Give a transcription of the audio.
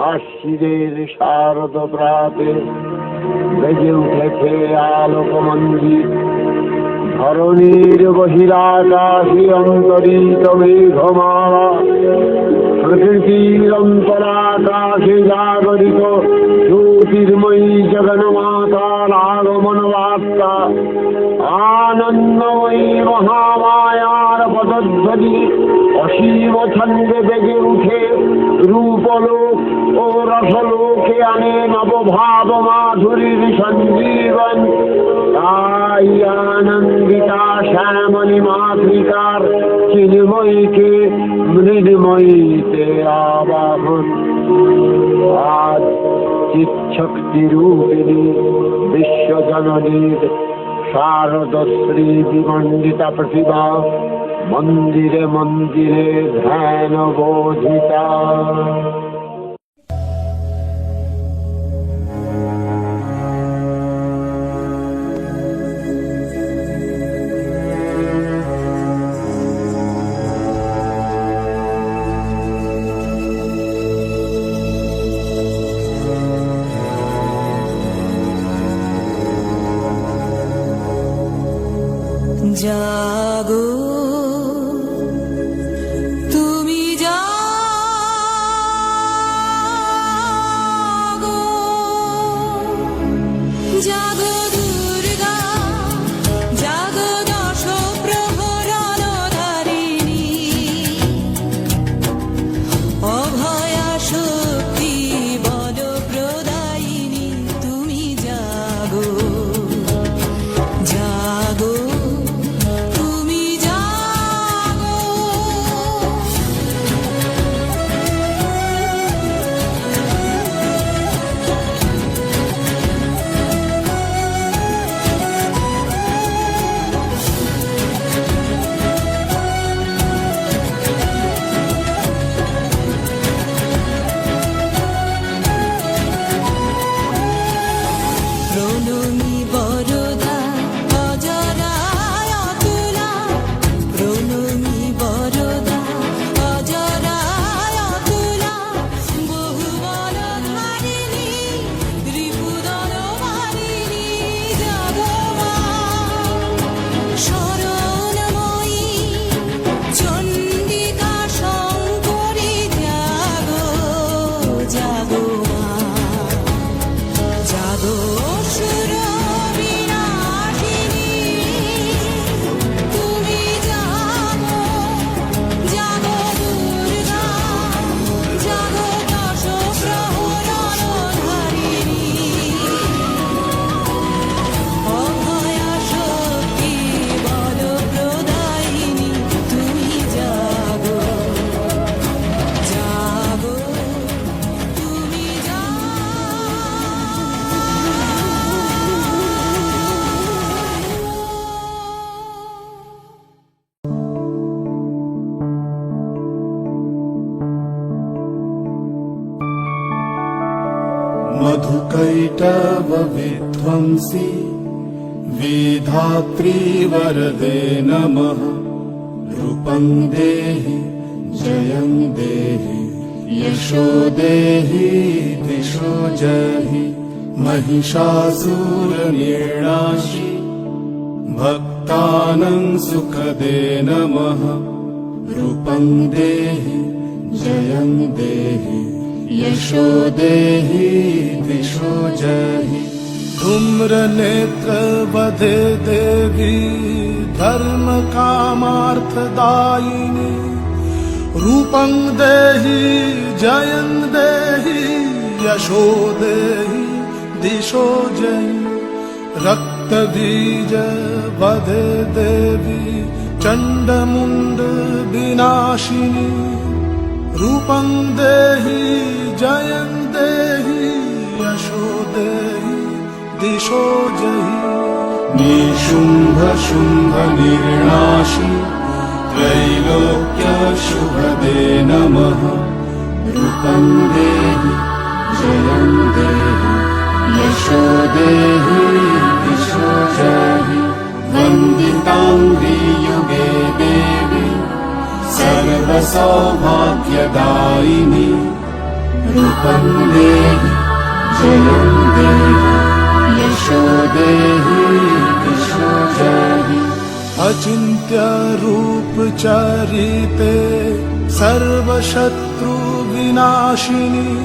আশ্বিনের শারদ প্রাতে বেজে উঠেছে আলোকমঞ্জিত। ধরণীর বহিরাকাশে অন্তরিত মেঘমালা, প্রকৃতির অন্তরাকাশে জাগরিত জ্যোতির্ময়ী জগন্মাতার আগমন বার্তা। আনন্দময়ী মহামায়ার পদধ্বনি অসীম ছন্দে বেজে উঠে রূপলোক ও রসলোকে আনে নবভাব মাধুরীর সঞ্জীবন। তাই আনন্দিতা শ্যামলী মাতৃকার চিন্ময়ীকে মৃন্ময়ীতে আবাহন। আজ চিৎশক্তি রূপিণী বিশ্বজননীর শারদশ্রী বিমণ্ডিতা প্রতিভা মন্দিরে মন্দিরে ধ্যান বোধিতা। জাগো তুমি জাগো, জাগো দুর্গা, জাগো দশ প্রহরণ ধারিণী, অভয়া শক্তি বল প্রদায়িনী। তুমি জাগো, জাগো मधुकैटव विध्वंसी विधात्री वरदे नमः। रूपं देहि जयं देहि यशो देहि दिशो जहि। महिषासुरनिर्णाशि भक्तानां सुखदे नमः। रूपं देहि जयं देहि यशो देहि दिशो जहि। धूम्रनेत्र वधे देवी धर्म कामार्थदायिनी। रूपं देहि जयं देहि यशो देहि दिशो जहि। रक्तबीज वधे देवी चण्डमुण्ड विनाशिनी। रूपं देहि जयं देहि यशो देहि दिशो जहि। निशुम्भ शुम्भ निर्नाशि त्रैलोक्य शुभदे नमः। रूपं देहि जयं देहि यशो देहि दिशो जहि। वन्दिताङ्घ्रि युगे देवी सर्वसौभाग्यदायिनी। रूपं देहि जयं देहि यशो देहि यशो देहि अचिन्त्य रूप चरिते सर्वशत्रु विनाशिनी